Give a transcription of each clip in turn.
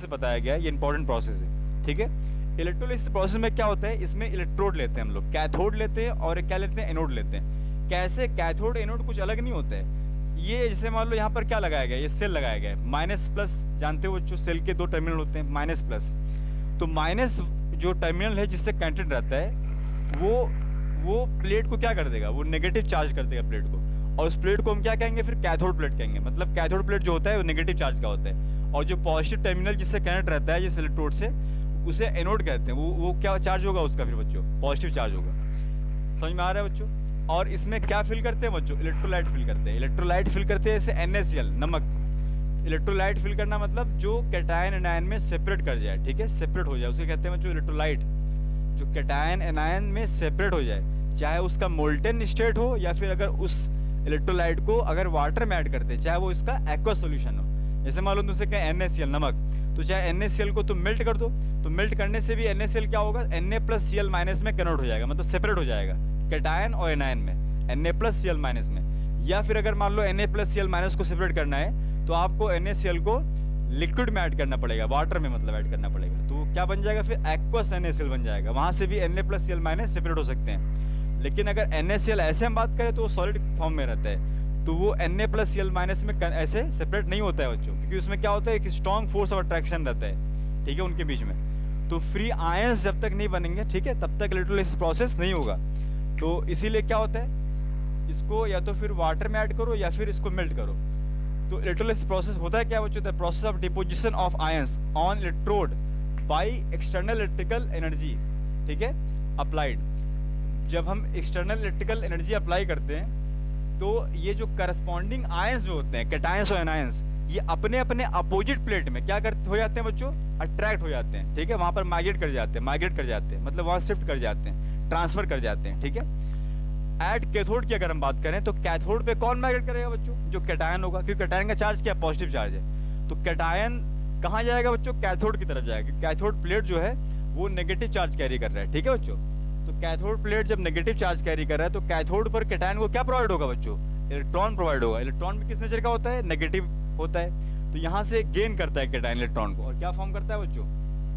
Process बताया गया है, ये इंपॉर्टेंट प्रोसेस है, ठीक है। इलेक्ट्रोलिसिस प्रोसेस में क्या होता है, इसमें इलेक्ट्रोड लेते हैं हम लोग, कैथोड लेते हैं और क्या लेते हैं, एनोड लेते हैं। कैसे, कैथोड एनोड कुछ अलग नहीं होता है। ये जैसे मान लो यहाँ पर क्या लगाया गया है, ये सेल लगाया गया है, माइनस प्लस, जानते हो बच्चों सेल के दो टर्मिनल होते हैं, माइनस प्लस। तो माइनस जो टर्मिनल है जिससे कनेक्टेड रहता है, वो प्लेट को क्या कर देगा, वो नेगेटिव चार्ज कर देगा प्लेट को, और उस प्लेट को हम क्या कहेंगे फिर, कैथोड प्लेट कहेंगे। मतलब कैथोड प्लेट जो होता है वो नेगेटिव चार्ज का होता है, और जो पॉजिटिव टर्मिनल जिससे कनेक्ट रहता है जिस इलेक्ट्रोड से, उसे एनोड कहते हैं। वो क्या चार्ज होगा उसका फिर बच्चों, पॉजिटिव चार्ज होगा। समझ में आ रहा है बच्चों। और इसमें क्या फिल करते हैं बच्चों, इलेक्ट्रोलाइट फिल करते हैं। इलेक्ट्रोलाइट फिल करते हैं जैसे NaCl, नमक। इलेक्ट्रोलाइट फिल करना मतलब जो कैटायन एनायन में सेपरेट कर जाए, ठीक है, सेपरेट हो जाए, उसे कहते हैं बच्चों इलेक्ट्रोलाइट। जो कैटायन एनायन में सेपरेट हो जाए, चाहे उसका मोल्टेन स्टेट हो या फिर अगर उस इलेक्ट्रोलाइट को अगर वाटर में ऐड करते हैं, चाहे वो इसका एक्वस सॉल्यूशन हो। जैसे मान लो तुमसे कहें NaCl, नमक, तो चाहे NaCl को तुम मेल्ट कर दो, तो मेल्ट करने से भी NaCl क्या होगा, Na+Cl- में कन्वर्ट हो जाएगा, मतलब सेपरेट हो जाएगा कैटायन और एनायन में, Na+Cl- में। या फिर अगर मान लो Na+Cl- को सेपरेट करना है, तो आपको NaCl को लिक्विड में ऐड करना पड़ेगा, वाटर में मतलब ऐड करना पड़ेगा, तो क्या बन जाएगा फिर, एक्वस NaCl बन जाएगा। वहां से भी Na+Cl- सेपरेट हो सकते हैं। लेकिन अगर NaCl ऐसे हम बात करें तो वो सॉलिड फॉर्म में रहता है, तो वो Na+Cl- में ऐसे सेपरेट नहीं होता है बच्चों, क्योंकि उसमें क्या होता है, एक स्ट्रॉन्ग फोर्स ऑफ अट्रैक्शन रहता है, ठीक है, उनके बीच में। तो फ्री आयंस जब तक नहीं बनेंगे, ठीक है, तब तक इलेक्ट्रोलिसिस प्रोसेस नहीं होगा। तो इसीलिए क्या होता है, इसको या तो फिर वाटर में ऐड करो या फिर इसको मेल्ट करो। तो इलेक्ट्रोलिसिस प्रोसेस होता है क्या बच्चों, the process of deposition of ions on electrode by external electrical energy, ठीक है, अप्लाइड। जब हम एक्सटर्नल इलेक्ट्रिकल एनर्जी अप्लाई करते हैं, तो ये जो करस्पॉन्डिंग आयंस जो होते हैं, कैटायंस और एनायंस, ये अपने अपने अपोजिट प्लेट में क्या कर हो जाते हैं बच्चों, अट्रैक्ट हो जाते हैं, ठीक है, वहां पर माइग्रेट कर जाते हैं, मतलब वहां शिफ्ट कर जाते हैं, ट्रांसफर कर जाते हैं, ठीक है। एट कैथोड की अगर हम बात करें, तो कैथोड पे कौन माइग्रेट करेगा बच्चों, जो कैटायन होगा, क्योंकि कैटायन का चार्ज क्या, पॉजिटिव चार्ज है। तो कैटायन कहाँ जाएगा बच्चों, कैथोड की तरफ जाएगा। कैथोड प्लेट जो है वो नेगेटिव चार्ज कैरी कर रहा है, ठीक है बच्चों। तो कैथोड प्लेट जब नेगेटिव चार्ज कैरी कर रहा है, तो कैथोड पर कैटायन को क्या प्रोवाइड होगा बच्चों, इलेक्ट्रॉन प्रोवाइड होगा। इलेक्ट्रॉन भी किस नेचर का होता है, नेगेटिव होता है। तो यहाँ से गेन करता है कैटायन इलेक्ट्रॉन को, और क्या फॉर्म करता है बच्चों,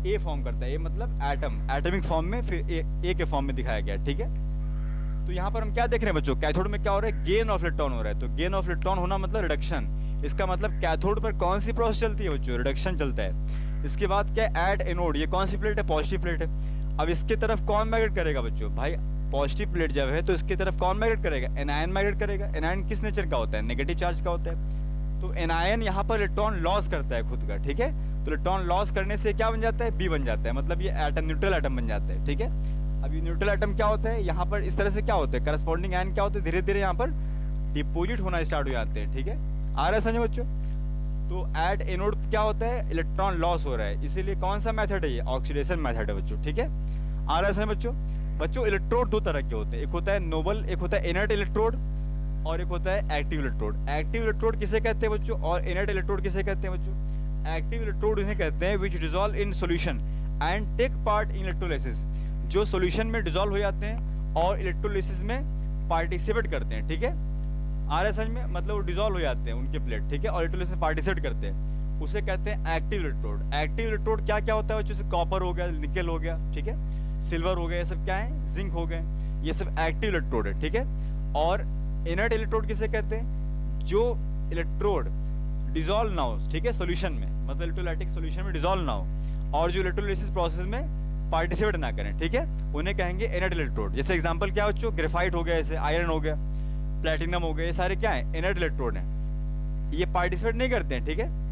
ए फॉर्म करता है। ए मतलब एटम, एटॉमिक फॉर्म में, फिर ए के फॉर्म में दिखाया गया, ठीक है। तो यहाँ पर हम क्या देख रहे हैं बच्चों, कैथोड में क्या हो रहा है, गेन ऑफ इलेक्ट्रॉन हो रहा है। तो गेन ऑफ इलेक्ट्रॉन होना मतलब रिडक्शन। इसका मतलब कैथोड पर कौन सी प्रोसेस चलती है बच्चों, रिडक्शन चलता है। इसके बाद क्या, ऐड एनोड, ये कौन सी प्लेट है, पॉजिटिव प्लेट है। अब इसके तरफ कौन माइग्रेट करेगा बच्चों, भाई पॉजिटिव प्लेट जब है तो इसकी तरफ कौन माइग्रेट करेगा, एनायन माइग्रेट करेगा। एनायन किस नेचर का होता है, नेगेटिव चार्ज का होता है। तो एनायन यहाँ पर इलेक्ट्रॉन लॉस करता है खुद का, ठीक है। तो इलेक्ट्रॉन लॉस करने से क्या बन जाता है, बी बन जाता है, मतलब ये एटम, न्यूट्रल एटम बन जाता है, ठीक है। अब ये न्यूट्रल एटम क्या होता है, यहाँ पर इस तरह से क्या होता है, करस्पॉन्डिंग आयन क्या होते हैं, धीरे धीरे यहाँ पर डिपोजिट होना स्टार्ट हो जाते हैं, ठीक है। आ रहा है समझ बच्चों। तो एट एनोड क्या होता है, इलेक्ट्रॉन लॉस हो रहा है, इसीलिए कौन सा मेथड है ये, ऑक्सीडेशन मेथड है बच्चों, ठीक है। आ रहा है समझ बच्चों। बच्चों इलेक्ट्रोड दो तरह के होते हैं, एक होता है नोबल, एक होता है इनर्ट इलेक्ट्रोड, और एक होता है एक्टिव इलेक्ट्रोड। एक्टिव इलेक्ट्रोड किसे कहते हैं बच्चों, और इनर्ट इलेक्ट्रोड किसे कहते हैं बच्चों। एक्टिव इलेक्ट्रोड उन्हें कहते हैं which dissolve in solution and take part in electrolysis, जो सॉल्यूशन में डिसॉल्व हो जाते हैं और इलेक्ट्रोलाइसिस में पार्टिसिपेट करते हैं, ठीक है। आ रहा है समझ में, मतलब वो डिसॉल्व हो जाते हैं उनके प्लेट, ठीक है, और इलेक्ट्रोलाइसिस में पार्टिसिपेट करते हैं, उसे कहते हैं एक्टिव इलेक्ट्रोड। एक्टिव इलेक्ट्रोड क्या क्या होता है बच्चों, जैसे कॉपर हो गया, निकल हो गया, ठीक है, सिल्वर हो गया, ये सब क्या है, जिंक हो गए, ये सब एक्टिव इलेक्ट्रोड है, ठीक है। और इनर्ट इलेक्ट्रोड किसे कहते हैं, जो इलेक्ट्रोड डिसॉल्व ना हो, ठीक है, सॉल्यूशन में, मतलब इलेक्ट्रोलाइटिक सॉल्यूशन में डिसॉल्व ना हो, और जो इलेक्ट्रोलाइसिस प्रोसेस में पार्टिसिपेट ना करें, ठीक है, उन्हें कहेंगे इनर्ट इलेक्ट्रोड। जैसे एग्जांपल क्या बच्चों, ग्रेफाइट हो गया, जैसे आयरन हो गया, प्लेटिनम हो गया, ये सारे क्या है, इनर्ट इलेक्ट्रोड हैं, ये पार्टिसिपेट नहीं करते हैं, ठीक है।